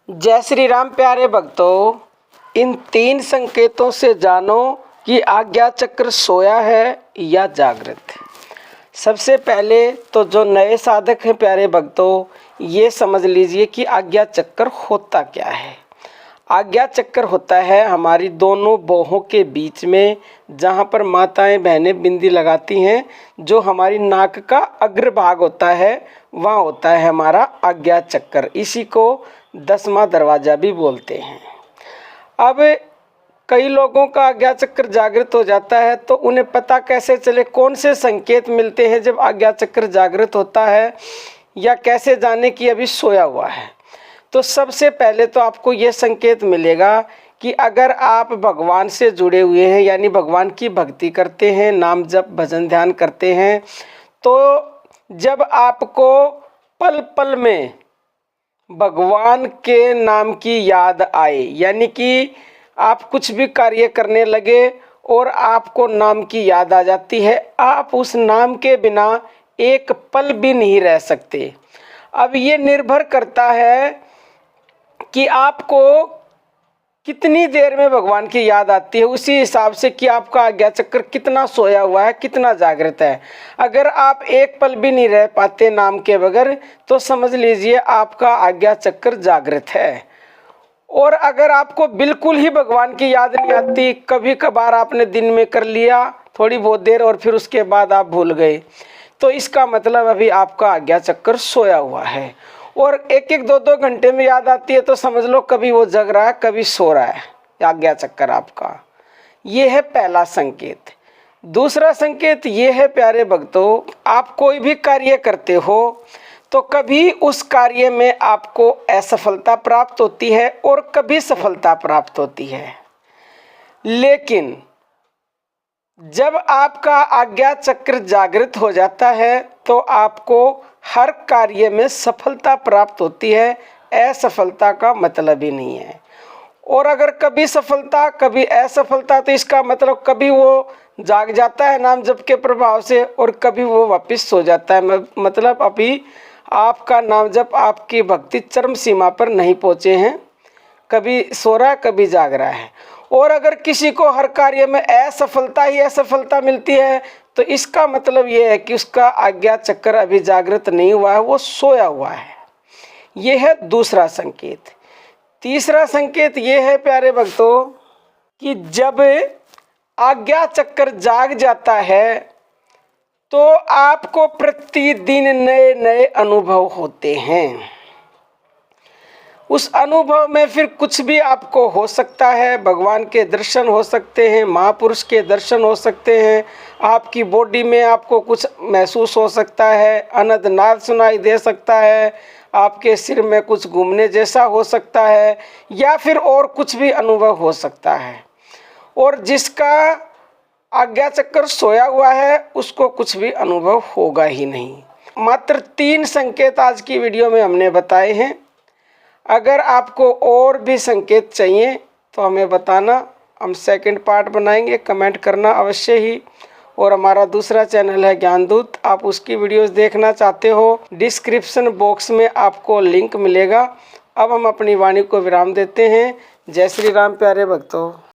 जय श्री राम प्यारे भक्तों, इन 3 संकेतों से जानो कि आज्ञा चक्र सोया है या जागृत। सबसे पहले तो जो नए साधक हैं प्यारे भक्तों, ये समझ लीजिए कि आज्ञा चक्र होता क्या है। आज्ञा चक्र होता है हमारी दोनों बाहों के बीच में, जहाँ पर माताएं बहनें बिंदी लगाती हैं, जो हमारी नाक का अग्रभाग होता है, वहाँ होता है हमारा आज्ञा चक्र। इसी को 10वां दरवाज़ा भी बोलते हैं। अब कई लोगों का आज्ञा चक्र जागृत हो जाता है, तो उन्हें पता कैसे चले, कौन से संकेत मिलते हैं जब आज्ञा चक्र जागृत होता है, या कैसे जाने कि अभी सोया हुआ है। तो सबसे पहले तो आपको ये संकेत मिलेगा कि अगर आप भगवान से जुड़े हुए हैं, यानी भगवान की भक्ति करते हैं, नाम जप भजन ध्यान करते हैं, तो जब आपको पल पल में भगवान के नाम की याद आए, यानी कि आप कुछ भी कार्य करने लगे और आपको नाम की याद आ जाती है, आप उस नाम के बिना एक पल भी नहीं रह सकते। अब ये निर्भर करता है कि आपको कितनी देर में भगवान की याद आती है, उसी हिसाब से कि आपका आज्ञा चक्र कितना सोया हुआ है, कितना जागृत है। अगर आप एक पल भी नहीं रह पाते नाम के बगैर, तो समझ लीजिए आपका आज्ञा चक्र जागृत है। और अगर आपको बिल्कुल ही भगवान की याद नहीं आती, कभी कभार आपने दिन में कर लिया थोड़ी बहुत देर और फिर उसके बाद आप भूल गए, तो इसका मतलब अभी आपका आज्ञा चक्र सोया हुआ है। और 1-1, 2-2 घंटे में याद आती है, तो समझ लो कभी वो जग रहा है, कभी सो रहा है आज्ञा चक्र आपका। ये है पहला संकेत। दूसरा संकेत ये है प्यारे भक्तों, आप कोई भी कार्य करते हो तो कभी उस कार्य में आपको असफलता प्राप्त होती है और कभी सफलता प्राप्त होती है। लेकिन जब आपका आज्ञा चक्र जागृत हो जाता है, तो आपको हर कार्य में सफलता प्राप्त होती है, असफलता का मतलब ही नहीं है। और अगर कभी सफलता कभी असफलता, तो इसका मतलब कभी वो जाग जाता है नाम जप के प्रभाव से और कभी वो वापस सो जाता है। मतलब अभी आपका नाम जप, आपकी भक्ति चरम सीमा पर नहीं पहुँचे हैं, कभी सो रहा है कभी जाग रहा है। और अगर किसी को हर कार्य में असफलता ही असफलता मिलती है, तो इसका मतलब ये है कि उसका आज्ञा चक्र अभी जागृत नहीं हुआ है, वो सोया हुआ है। ये है दूसरा संकेत। तीसरा संकेत ये है प्यारे भक्तों कि जब आज्ञा चक्र जाग जाता है, तो आपको प्रतिदिन नए नए अनुभव होते हैं। उस अनुभव में फिर कुछ भी आपको हो सकता है। भगवान के दर्शन हो सकते हैं, महापुरुष के दर्शन हो सकते हैं, आपकी बॉडी में आपको कुछ महसूस हो सकता है, अनंत नाद सुनाई दे सकता है, आपके सिर में कुछ घूमने जैसा हो सकता है, या फिर और कुछ भी अनुभव हो सकता है। और जिसका आज्ञा चक्र सोया हुआ है, उसको कुछ भी अनुभव होगा ही नहीं। मात्र 3 संकेत आज की वीडियो में हमने बताए हैं। अगर आपको और भी संकेत चाहिए तो हमें बताना, हम सेकंड पार्ट बनाएंगे, कमेंट करना अवश्य ही। और हमारा दूसरा चैनल है ज्ञानदूत, आप उसकी वीडियोस देखना चाहते हो, डिस्क्रिप्शन बॉक्स में आपको लिंक मिलेगा। अब हम अपनी वाणी को विराम देते हैं। जय श्री राम प्यारे भक्तों।